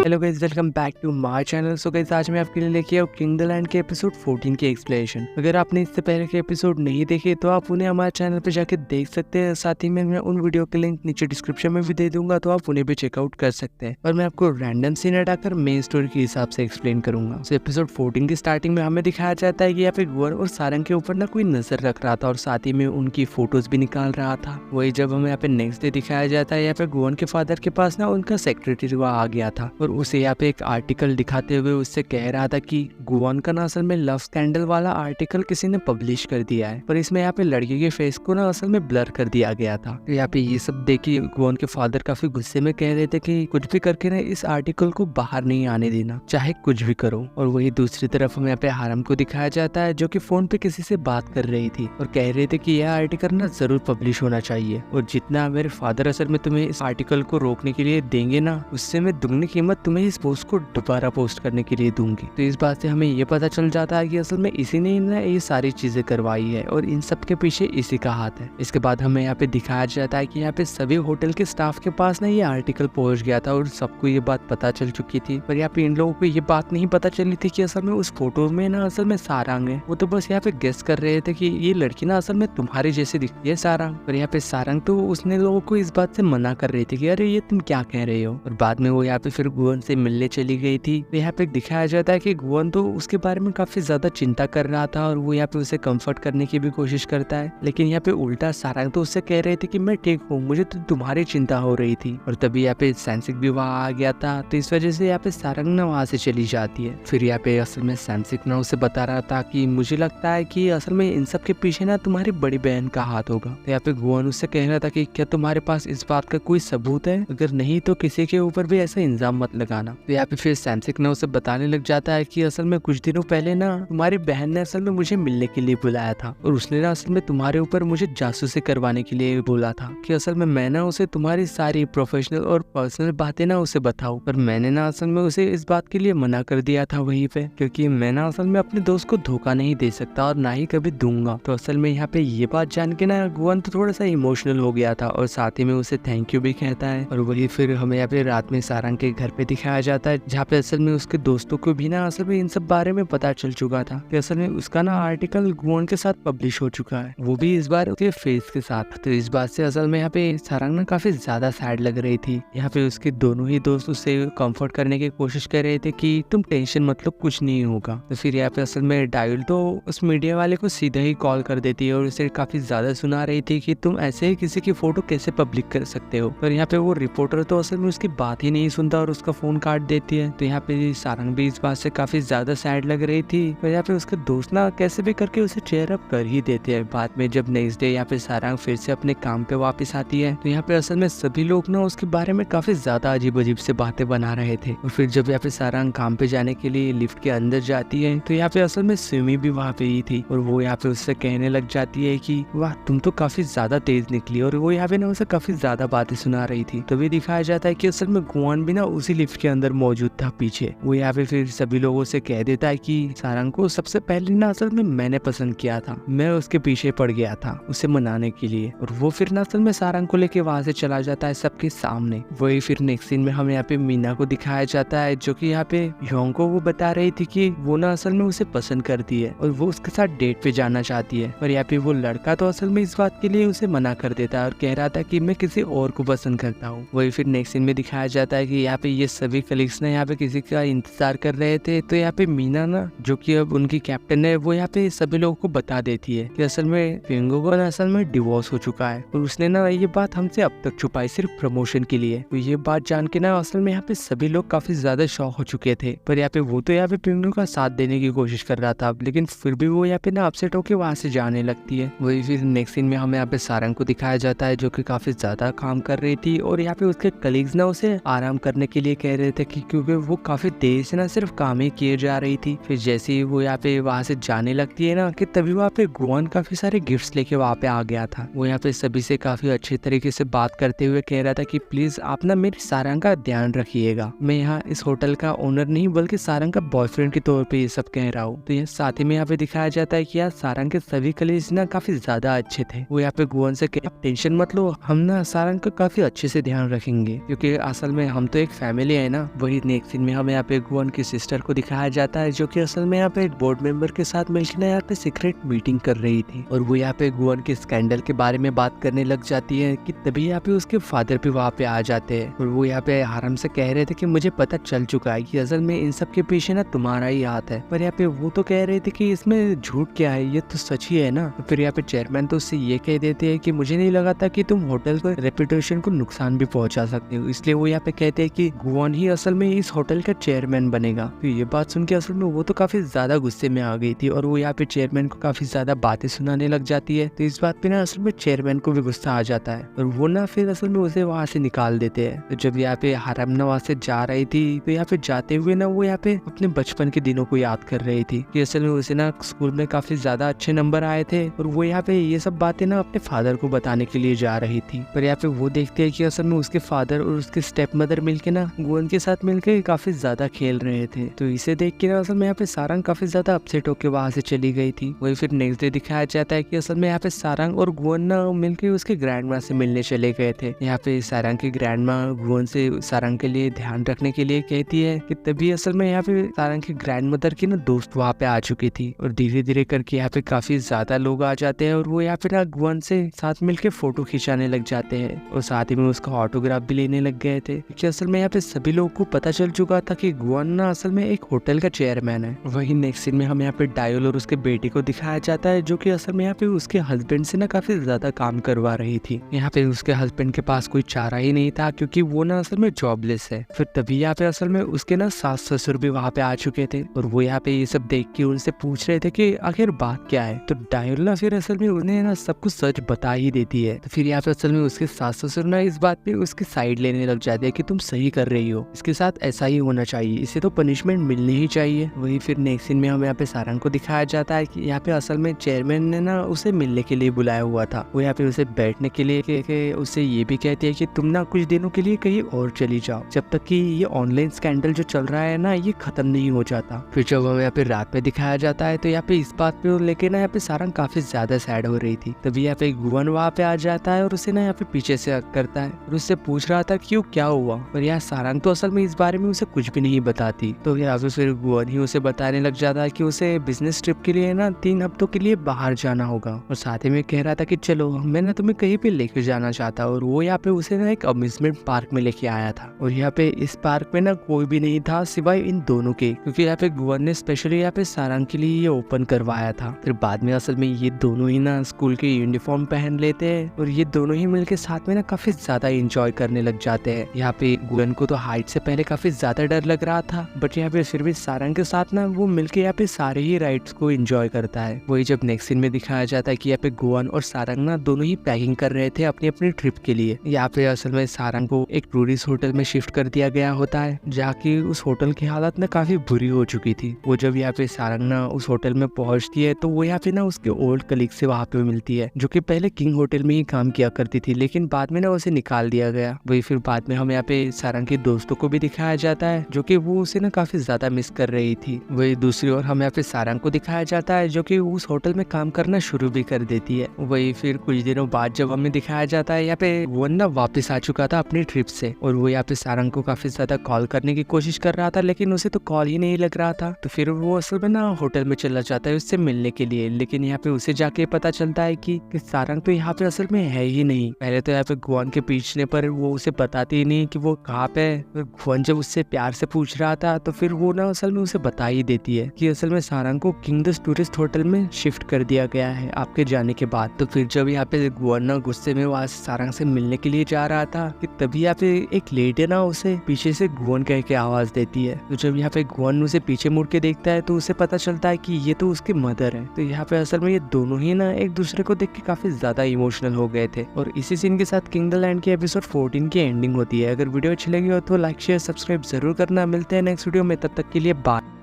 Hello guys, welcome back to my channel. So guys, आज मैं आपके लिए लेके आया किंग द लैंड के एपिसोड 14 की एक्सप्लेनेशन। अगर आपने इससे पहले के एपिसोड नहीं देखे तो आप उन्हें हमारे चैनल पे जाके देख सकते हैं। साथ ही में मैं उन वीडियो के लिंक नीचे डिस्क्रिप्शन में भी दे दूंगा, तो आप उन्हें भी चेकआउट कर सकते हैं। और मैं आपको रैंडम सीन हटाकर मेन स्टोरी के हिसाब से एक्सप्लेन करूंगा। सो एपिसोड 14 की स्टार्टिंग में हमें दिखाया जाता है कि यहाँ पे गुवन और सारंग के ऊपर ना कोई नजर रख रहा था और साथ ही में उनकी फोटोज भी निकाल रहा था। वही जब हमें यहाँ पे नेक्स्ट डे दिखाया जाता है, यहाँ पे गुवन के फादर के पास ना उनका सेक्रेटरी आ गया था और उसे यहाँ पे एक आर्टिकल दिखाते हुए उससे कह रहा था कि गुवन का ना असल में लव स्कैंडल वाला आर्टिकल किसी ने पब्लिश कर दिया है, पर इसमें यहाँ पे लड़की के फेस को ना असल में ब्लर कर दिया गया था। तो यहाँ पे ये सब देखी गुवन के फादर काफी गुस्से में कह रहे थे कि कुछ भी करके ना इस आर्टिकल को बाहर नहीं आने देना, चाहे कुछ भी करो। और वही दूसरी तरफ हमें यहाँ पे हारम को दिखाया जाता है जो कि फोन पे किसी से बात कर रही थी और कह रहे थे कि यह आर्टिकल ना जरूर पब्लिश होना चाहिए और जितना मेरे फादर असल में तुम्हें इस आर्टिकल को रोकने के लिए देंगे ना, उससे मैं दुगनी कीमत तुम्हें इस पोस्ट को दोबारा पोस्ट करने के लिए दूंगी। तो इस बात से हमें ये पता चल जाता है कि असल में इसी ने ये सारी चीजें करवाई है और इन सब के पीछे इसी का हाथ है। इसके बाद हमें यहाँ पे दिखाया जाता है कि यहाँ पे सभी होटल के स्टाफ के पास ना ये आर्टिकल पहुंच गया था और सबको ये बात पता चल चुकी थी, पर यहाँ पे इन लोगों को ये बात नहीं पता चली थी कि असल में उस फोटो में ना असल में सारंग है। वो तो बस यहाँ पे गेस कर रहे थे कि ये लड़की ना असल में तुम्हारी जैसी दिखती है सारंग, पर यहाँ पे सारंग तो उसने लोगों को इस बात से मना कर रही थी कि अरे ये तुम क्या कह रहे हो। और बाद में वो यहाँ पे फिर गुवन से मिलने चली गई थी। तो यहाँ पे दिखाया जाता है कि गुवन तो उसके बारे में काफी ज्यादा चिंता कर रहा था और वो यहाँ पे उसे कंफर्ट करने की भी कोशिश करता है, लेकिन यहाँ पे उल्टा सारंग तो उससे कह रहे थे कि मैं ठीक हूँ, मुझे तो तुम्हारी चिंता हो रही थी। और तभी यहाँ पे सैमसिक भी वहाँ आ गया था, तो इस वजह से यहाँ पे सारंग ना वहाँ से चली जाती है। फिर यहाँ पे असल में सैमसिक ना उसे बता रहा था कि मुझे लगता है कि असल में इन सब के पीछे ना तुम्हारी बड़ी बहन का हाथ होगा। तो यहाँ पे गुवन उससे कह रहा था कि क्या तुम्हारे पास इस बात का कोई सबूत है, अगर नहीं तो किसी के ऊपर भी ऐसा इल्जाम मत लगाना। तो यहाँ पे फिर सैमसिक ना उसे बताने लग जाता है कि असल में कुछ दिनों पहले ना तुम्हारी बहन ने असल में मुझे मिलने के लिए बुलाया था और उसने ना असल में तुम्हारे ऊपर मुझे जासूसी करवाने के लिए बोला था कि असल में मैं ना उसे तुम्हारी सारी प्रोफेशनल और पर्सनल बातें ना उसे बताऊं, पर मैंने ना असल में उसे इस बात के लिए मना कर दिया था वहीं पे, क्योंकि मैं ना असल में अपने दोस्त को धोखा नहीं दे सकता और ना ही कभी दूंगा। तो असल में यहाँ पे ये बात जान के ना गुवन तो थोड़ा सा इमोशनल हो गया था और साथ ही में उसे थैंक यू भी कहता है। और वही फिर हमें यहाँ पे रात में सारंग के घर पे दिखाया जाता है, जहाँ पे असल में उसके दोस्तों को भी ना असल में इन सब बारे में पता चल चुका था कि असल में उसका ना आर्टिकल गुवन के साथ पब्लिश हो चुका है, वो भी इस बार उसके फेस के साथ। तो इस बात से असल में यहाँ पे सारंग ना काफी ज्यादा सैड लग रही थी। यहाँ पे उसके दोनों ही दोस्त उससे कंफर्ट करने की कोशिश कर रहे थे कि तुम टेंशन मत लो, कुछ नहीं होगा। तो फिर यहाँ पे असल में डायल तो उस मीडिया वाले को सीधा ही कॉल कर देती है और उसे काफी ज्यादा सुना रही थी कि तुम ऐसे ही किसी की फोटो कैसे पब्लिक कर सकते हो। पर यहाँ पे वो रिपोर्टर तो असल में उसकी बात ही नहीं सुनता और उसका फोन काट देती है। तो यहाँ पे सारंग भी इस बात से काफी ज्यादा सैड लग रही थी और यहाँ पे उसके दोस्त ना कैसे भी करके उसे चेयर अप कर ही देते हैं। बाद में जब नेक्स्ट डे यहाँ पे सारंग फिर से अपने काम पे वापस आती है, तो यहाँ पे असल में सभी लोग ना उसके बारे में काफी ज्यादा अजीब अजीब से बातें बना रहे थे। और फिर जब यहाँ पे सारंग काम पे जाने के लिए लिफ्ट के अंदर जाती है, तो यहाँ पे असल में सिमी भी वहाँ पे ही थी और वो यहाँ पे उससे कहने लग जाती है कि वाह तुम तो काफी ज्यादा तेज निकली, और वो यहाँ पे ना उसे काफी ज्यादा बातें सुना रही थी। तभी दिखाया जाता है कि असल में गुवन भी ना उसी लिफ्ट के अंदर मौजूद था पीछे। वो यहाँ पे फिर सभी लोगों से कह देता है कि सारंग को सबसे पहले ना असल में मैंने पसंद किया था, मैं उसके पीछे पड़ गया था उसे मनाने के लिए। और वो फिर ना असल में सारंग को लेके वहां से चला जाता है सबके सामने। वही फिर नेक्स्ट सीन में हमें यहाँ पे मीना को दिखाया जाता है, जो कि यहाँ पे योंग को वो बता रही थी कि वो ना असल में उसे पसंद करती है और वो उसके साथ डेट पे जाना चाहती है। पर यहाँ पे वो लड़का तो असल में इस बात के लिए उसे मना कर देता है और कह रहा था कि मैं किसी और को पसंद करता हूँ। वही फिर नेक्स्ट सीन में दिखाया जाता है कि यहाँ पे ये सभी कलीग्स ने यहाँ पे किसी का इंतजार कर रहे थे। तो यहाँ पे मीना ना, जो कि अब उनकी कैप्टन है, वो यहाँ पे सभी लोगों को बता देती है कि असल में पिंगो को ना असल में डिवोर्स हो चुका है और उसने ना ये बात हमसे अब तक छुपाई सिर्फ प्रमोशन के लिए। तो ये बात जान के ना असल में यहाँ पे सभी लोग काफी ज्यादा शॉक हो चुके थे। पर यहाँ पे वो तो यहाँ पे पिंगो का साथ देने की कोशिश कर रहा था, लेकिन फिर भी वो यहाँ पे ना अपसेट होके वहां से जाने लगती है। वही फिर नेक्स्ट सीन में हमें यहाँ पे सारंग को दिखाया जाता है, जो कि काफी ज्यादा काम कर रही थी और यहाँ पे उसके कलीग्स ना उसे आराम करने के लिए कह रहे रहे थे कि क्योंकि वो काफी देर से ना सिर्फ काम ही किए जा रही थी। फिर जैसे ही वो यहाँ पे वहाँ से जाने लगती है ना कि तभी वहाँ पे गुआन काफी सारे गिफ्ट्स लेके वहाँ पे आ गया था। वो यहाँ पे सभी से काफी अच्छे तरीके से बात करते हुए कह रहा था कि प्लीज आप ना मेरी सारंग का ध्यान रखिएगा, मैं यहाँ इस होटल का ओनर नहीं बल्कि सारंग का बॉयफ्रेंड के तौर पे ये सब कह रहा हूँ। तो ये साथ ही में यहाँ पे दिखाया जाता है कि यार सारंग के सभी कलीग्स ना काफी ज्यादा अच्छे थे। वो यहाँ पे गुआन से आप टेंशन मत लो, हम ना सारंग का काफी अच्छे से ध्यान रखेंगे क्योंकि असल में हम तो एक फैमिली है ना। वही नेक्स्ट सीन में हमें यहाँ पे गुआन की सिस्टर को दिखाया जाता है जो कि असल में यहाँ पे एक बोर्ड मेंबर के साथ मिलकर यहाँ पे सीक्रेट मीटिंग कर रही थी और वो यहाँ पे गुआन के स्कैंडल के बारे में बात करने लग जाती है कि तभी यहाँ पे उसके फादर भी वहाँ पे आ जाते हैं और वो यहाँ पे हारम से कह रहे थे कि मुझे पता चल चुका है कि असल में इन सब के पीछे ना तुम्हारा ही हाथ है। पर यहाँ पे वो तो कह रहे थे कि इसमें झूठ क्या है, ये तो सच ही है ना। तो फिर यहाँ पे चेयरमैन तो उससे ये कह देते हैं कि मुझे नहीं लगा था कि तुम होटल को रेपुटेशन को नुकसान भी पहुंचा सकते हो, इसलिए वो यहाँ पे कहते हैं कि गुआन ही असल में इस होटल का चेयरमैन बनेगा। तो ये बात सुन के असल में वो तो काफी ज्यादा गुस्से में आ गई थी और वो यहाँ पे चेयरमैन को काफी ज्यादा बातें सुनाने लग जाती है। तो इस बात पे ना असल में चेयरमैन को भी गुस्सा आ जाता है और वो ना फिर असल में उसे वहाँ से निकाल देते हैं। तो जब यहाँ पे हरम ना वहाँ से जा रही थी तो यहाँ पे जाते हुए ना वो यहाँ पे अपने बचपन के दिनों को याद कर रही थी कि असल में उसे ना स्कूल में काफी ज्यादा अच्छे नंबर आए थे और वो यहाँ पे ये सब बातें ना अपने फादर को बताने के लिए जा रही थी। पर यहाँ पे वो देखते हैं कि असल में उसके फादर और उसके स्टेप मदर मिलके ना गुआन के साथ मिलके काफी ज्यादा खेल रहे थे। तो इसे देख के ना असल में यहाँ पे सारंग काफी ज्यादा अपसेट होकर वहां से चली गई थी। वही फिर नेक्स्ट डे दिखाया जाता है कि असल में यहाँ पे सारंग और गुआन ना मिलके उसके ग्रैंड माँ से मिलने चले गए थे। यहाँ पे सारंग की ग्रैंड माँ गुआन से सारंग के लिए ध्यान रखने के लिए कहती है कि तभी असल में यहाँ पे सारंग की ग्रैंड मदर की ना दोस्त वहाँ पे आ चुकी थी और धीरे धीरे करके यहाँ पे काफी ज्यादा लोग आ जाते हैं और वो यहाँ पे ना गुआन से साथ मिलके फोटो खिंचाने लग जाते हैं और साथ ही में उसका ऑटोग्राफ भी लेने लग गए थे क्योंकि असल में यहाँ पे सभी लोगों को पता चल चुका था कि गुआन ना असल में एक होटल का चेयरमैन है। वही नेक्स्ट सीन में हमें यहाँ पे डायल और उसके बेटे को दिखाया जाता है जो कि असल में यहाँ पे उसके हस्बैंड से ना काफी ज्यादा काम करवा रही थी। यहाँ पे उसके हस्बैंड के पास कोई चारा ही नहीं था क्योंकि वो ना असल में जॉबलेस है। फिर तभी यहाँ पे असल में उसके ना सास ससुर भी वहाँ पे आ चुके थे और वो यहाँ पे ये सब देख के उनसे पूछ रहे थे कि आखिर बात क्या है। तो डायल ना फिर असल में उन्हें ना सब कुछ सच बता ही देती है। तो फिर यहाँ पे असल में उसके सास ससुर ना इस बात पे उसकी साइड लेने लग जाते हैं कि तुम सही कर रही हो, इसके साथ ऐसा ही होना चाहिए, इसे तो पनिशमेंट मिलनी ही चाहिए। वही फिर नेक्स्ट सीन में हमें यहाँ पे सारंग को दिखाया जाता है कि यहाँ पे असल में चेयरमैन ने ना उसे मिलने के लिए बुलाया हुआ था। वो यहाँ पे उसे बैठने के लिए उससे ये भी कहती है कि तुम ना कुछ दिनों के लिए कहीं और चली जाओ जब तक कि ये ऑनलाइन स्कैंडल जो चल रहा है ना ये खत्म नहीं हो जाता। फिर जब हमें यहाँ पे रात में दिखाया जाता है तो यहाँ पे इस बात पे लेके ना यहाँ पे सारंग काफी ज्यादा सैड हो रही थी। तभी यहाँ पे गुआन वहाँ पे आ जाता है और उसे ना यहाँ पे पीछे से हक करता है और उससे पूछ रहा था क्यों क्या हुआ। और यहाँ सारंग तो असल में इस बारे में उसे कुछ भी नहीं बताती। तो यहाँ पे फिर गुआन ही उसे बताने लग जाता है कि उसे बिजनेस ट्रिप के लिए ना 3 हफ्तों के लिए बाहर जाना होगा और साथ ही में कह रहा था कि चलो मैं ना तुम्हें कहीं पे लेके जाना चाहता हूँ। और वो यहाँ पे उसे ना एक अम्यूजमेंट पार्क में लेके आया था और यहाँ पे इस पार्क में ना कोई भी नहीं था सिवाय इन दोनों के, क्योंकि यहाँ पे गुआन ने स्पेशली यहाँ पे सारंग के लिए ये ओपन करवाया था। फिर बाद में असल में ये दोनों ही ना स्कूल के यूनिफॉर्म पहन लेते हैं और ये दोनों ही मिलके साथ में ना काफी ज्यादा एंजॉय करने लग जाते हैं। यहाँ पे गुआन को तो हाइट से पहले काफी ज्यादा डर लग रहा था बट यहाँ पे फिर भी सारंग के साथ ना वो मिलके यहाँ पे सारे ही राइड्स को एंजॉय करता है। वही जब नेक्स्ट सीन में दिखाया जाता है कि यहाँ पे गुआन और सारंग ना दोनों ही पैकिंग कर रहे थे अपनी अपनी ट्रिप के लिए। यहाँ पे असल में सारंग को एक टूरिस्ट होटल में शिफ्ट कर दिया गया होता है जाके उस होटल की हालत ना काफी बुरी हो चुकी थी। वो जब यहाँ पे सारंग ना उस होटल में पहुंचती है तो वो यहाँ पे ना उसके ओल्ड कलीग से वहाँ पे मिलती है जो कि पहले किंग होटल में ही काम किया करती थी लेकिन बाद में ना उसे निकाल दिया गया। वही फिर बाद में हम यहाँ पे सारंग के दोस्तों को भी दिखाया जाता है जो कि वो उसे ना काफी ज्यादा मिस कर रही थी। वही दूसरी ओर हम यहाँ पे सारंग को दिखाया जाता है जो कि उस होटल में काम करना शुरू भी कर देती है। वही फिर कुछ दिनों बाद जब हमें दिखाया जाता है यहाँ पे वो ना वापस आ चुका था अपनी ट्रिप से और वो यहाँ पे सारंग को काफी ज्यादा कॉल करने की कोशिश कर रहा था लेकिन उसे तो कॉल ही नहीं लग रहा था। तो फिर वो असल में ना होटल में चला जाता है उससे मिलने के लिए, लेकिन यहाँ पे उसे जाके पता चलता है कि सारंग तो यहाँ पे असल में है ही नहीं। पहले तो यहाँ पे गुआन के पूछने पर वो उसे बताती ही नहीं कि वो कहाँ पे है। गुआन जब उससे प्यार से पूछ रहा था तो फिर वो ना असल में उसे बता ही देती है कि असल में सारंग को किंग्स टूरिस्ट होटल में शिफ्ट कर दिया गया है आपके जाने के बाद। तो फिर जब यहाँ पे गुआन ना गुस्से में वहाँ सारंग से मिलने के लिए जा रहा था कि तभी यहाँ पे एक लेडी ना उसे पीछे से गुआन कह के आवाज देती है। तो जब यहाँ पे गुआन उसे पीछे मुड़ के देखता है तो उसे पता चलता है कि ये तो उसकी मदर है। तो यहाँ पे असल में ये दोनों ही ना एक दूसरे को देख के काफी ज्यादा इमोशनल हो गए थे और इसी सीन के साथ किंग द लैंड के एपिसोड 14 की एंडिंग होती है। अगर वीडियो अच्छी लगी हो तो लाइक लाइक शेयर सब्सक्राइब जरूर करना। मिलते हैं नेक्स्ट वीडियो में, तब तक के लिए बाय।